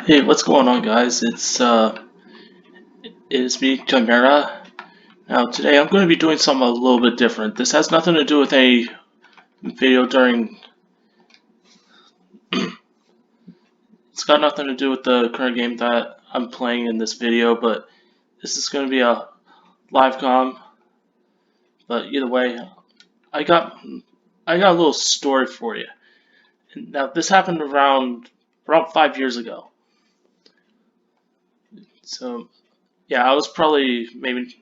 Hey, what's going on, guys? It's me, Chimera. Now today I'm going to be doing something a little bit different. This has nothing to do with any video during. It's got nothing to do with the current game that I'm playing in this video, but this is going to be a live com. But either way, I got I got a little story for you. Now this happened around 5 years ago. So yeah, I was probably maybe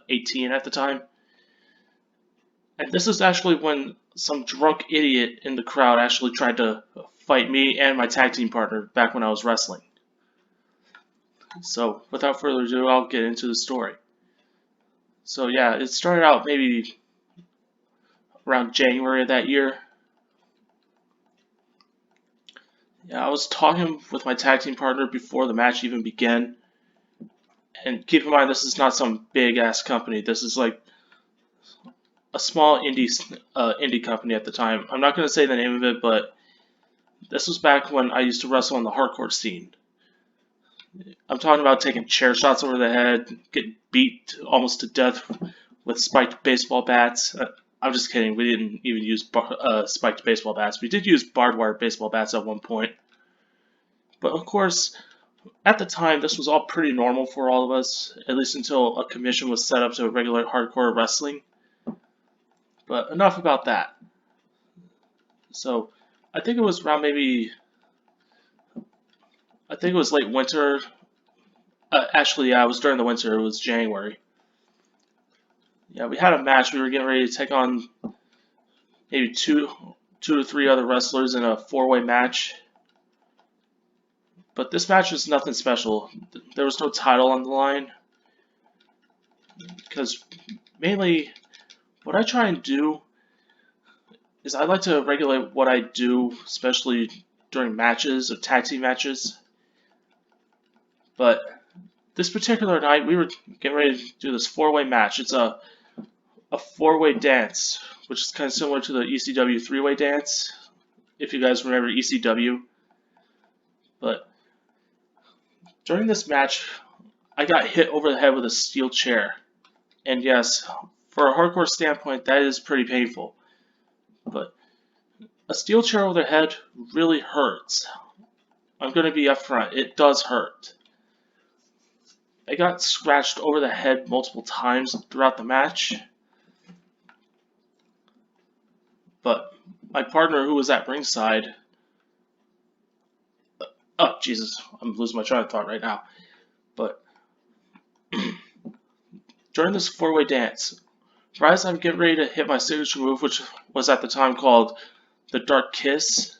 18 at the time. And this is actually when some drunk idiot in the crowd actually tried to fight me and my tag team partner back when I was wrestling. So, without further ado, I'll get into the story. So, yeah, it started out maybe around January of that year. Yeah, I was talking with my tag team partner before the match even began. And keep in mind, this is not some big ass company. This is like a small indie company at the time. I'm not going to say the name of it, but this was back when I used to wrestle on the hardcore scene. I'm talking about taking chair shots over the head, getting beat almost to death with spiked baseball bats. I'm just kidding. We didn't even use spiked baseball bats. We did use barbed wire baseball bats at one point. But of course, at the time, this was all pretty normal for all of us, at least until a commission was set up to regulate hardcore wrestling. But enough about that. So, I think it was around maybe. I think it was late winter. Actually, yeah, it was during the winter. It was January. Yeah, we had a match. We were getting ready to take on maybe two to three other wrestlers in a four-way match. But this match was nothing special. There was no title on the line. Because mainly, what I try and do is I like to regulate what I do, especially during matches or tag team matches. But this particular night, we were getting ready to do this four-way match. It's a four-way dance, which is kind of similar to the ECW three-way dance, if you guys remember ECW. But during this match, I got hit over the head with a steel chair. And yes, for a hardcore standpoint, that is pretty painful. But a steel chair over the head really hurts. I'm going to be upfront, it does hurt. I got scratched over the head multiple times throughout the match. But my partner, who was at ringside, oh Jesus, I'm losing my train of thought right now. But during this four-way dance, right as I'm getting ready to hit my signature move, which was at the time called the Dark Kiss.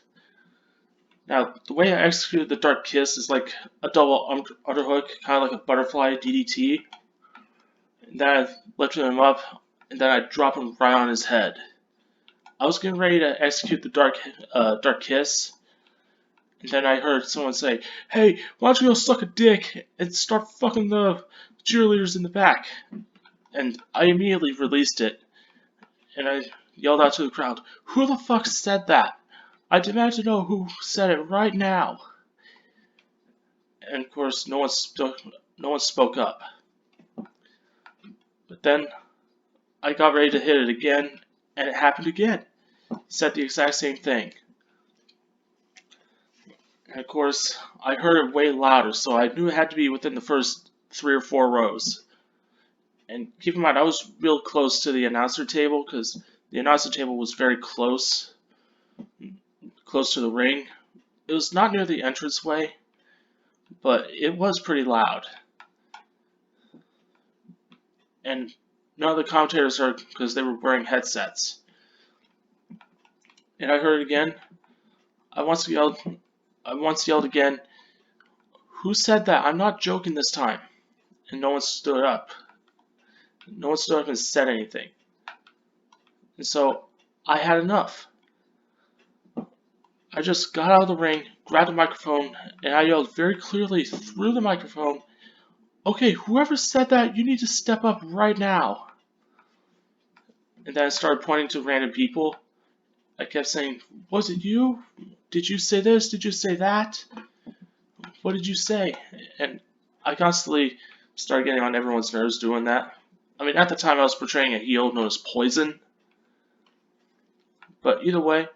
Now, the way I executed the Dark Kiss is like a double underhook, kind of like a butterfly DDT. And then I lifted him up, and then I drop him right on his head. I was getting ready to execute the Dark Kiss, and then I heard someone say, "Hey, why don't you go suck a dick and start fucking the cheerleaders in the back?" And I immediately released it, and I yelled out to the crowd, "Who the fuck said that? I demand to know who said it right now." And of course, no one spoke up. But then I got ready to hit it again, and it happened again. Said the exact same thing. And of course, I heard it way louder, so I knew it had to be within the first 3 or 4 rows. And keep in mind, I was real close to the announcer table because the announcer table was very close to the ring. It was not near the entranceway, but it was pretty loud. And none of the commentators heard because they were wearing headsets. And I heard it again. I once yelled again, "Who said that? I'm not joking this time." And no one stood up. No one stood up and said anything. And so I had enough. I just got out of the ring, grabbed the microphone, and I yelled very clearly through the microphone, "Okay, whoever said that, you need to step up right now." And then I started pointing to random people. I kept saying, "Was it you? Did you say this? Did you say that?" what did you say? And I constantly started getting on everyone's nerves doing that. I mean, at the time I was portraying a heel known as Poison, but either way,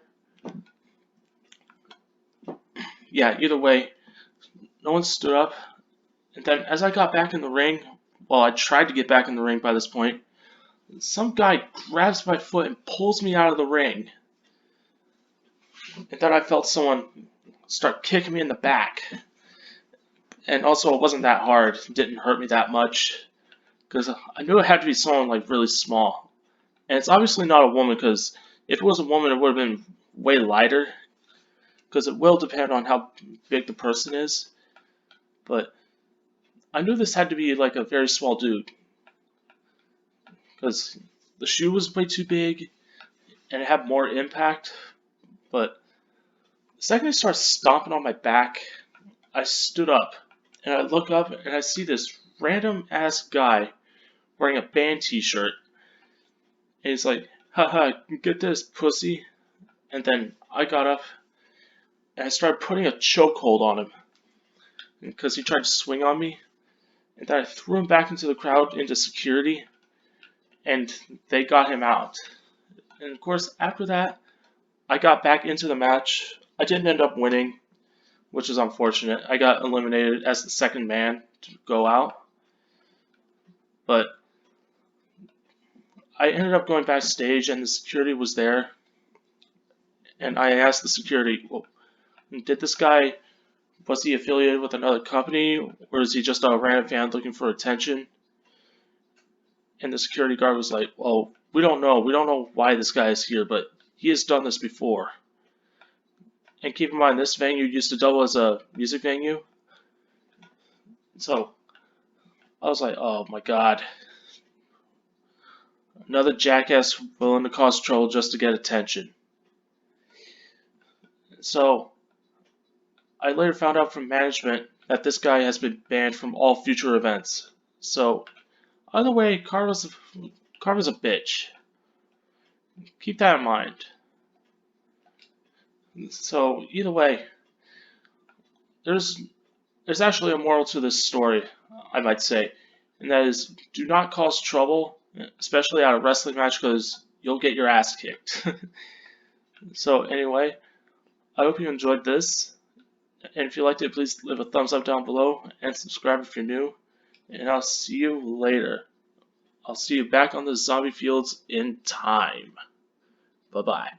no one stood up. And then as I got back in the ring, well, I tried to get back in the ring by this point, some guy grabs my foot and pulls me out of the ring. And then I felt someone start kicking me in the back. And also, it wasn't that hard. It didn't hurt me that much. Because I knew it had to be someone like really small. And it's obviously not a woman, because if it was a woman, it would have been way lighter. Because it will depend on how big the person is. But I knew this had to be like a very small dude. Because the shoe was way too big and it had more impact. But the second he starts stomping on my back, I stood up and I look up and I see this random ass guy wearing a band t-shirt. And he's like, haha, get this, pussy. And then I got up and I started putting a chokehold on him because he tried to swing on me. And then I threw him back into the crowd, into security, and they got him out. And of course, after that, I got back into the match. I didn't end up winning, which is unfortunate. I got eliminated as the second man to go out. But I ended up going backstage and the security was there. And I asked the security, well, did this guy, was he affiliated with another company, or is he just a random fan looking for attention? And the security guard was like, well, we don't know. We don't know why this guy is here, but he has done this before. And keep in mind, this venue used to double as a music venue. So I was like, oh my god. Another jackass willing to cause trouble just to get attention. So I later found out from management that this guy has been banned from all future events. So either way, Carva's a bitch. Keep that in mind. So either way, there's actually a moral to this story, I might say, and that is, do not cause trouble, especially at a wrestling match, because you'll get your ass kicked. So anyway, I hope you enjoyed this, and if you liked it, please leave a thumbs up down below and subscribe if you're new, and I'll see you later. I'll see you back on the zombie fields in time. Bye bye.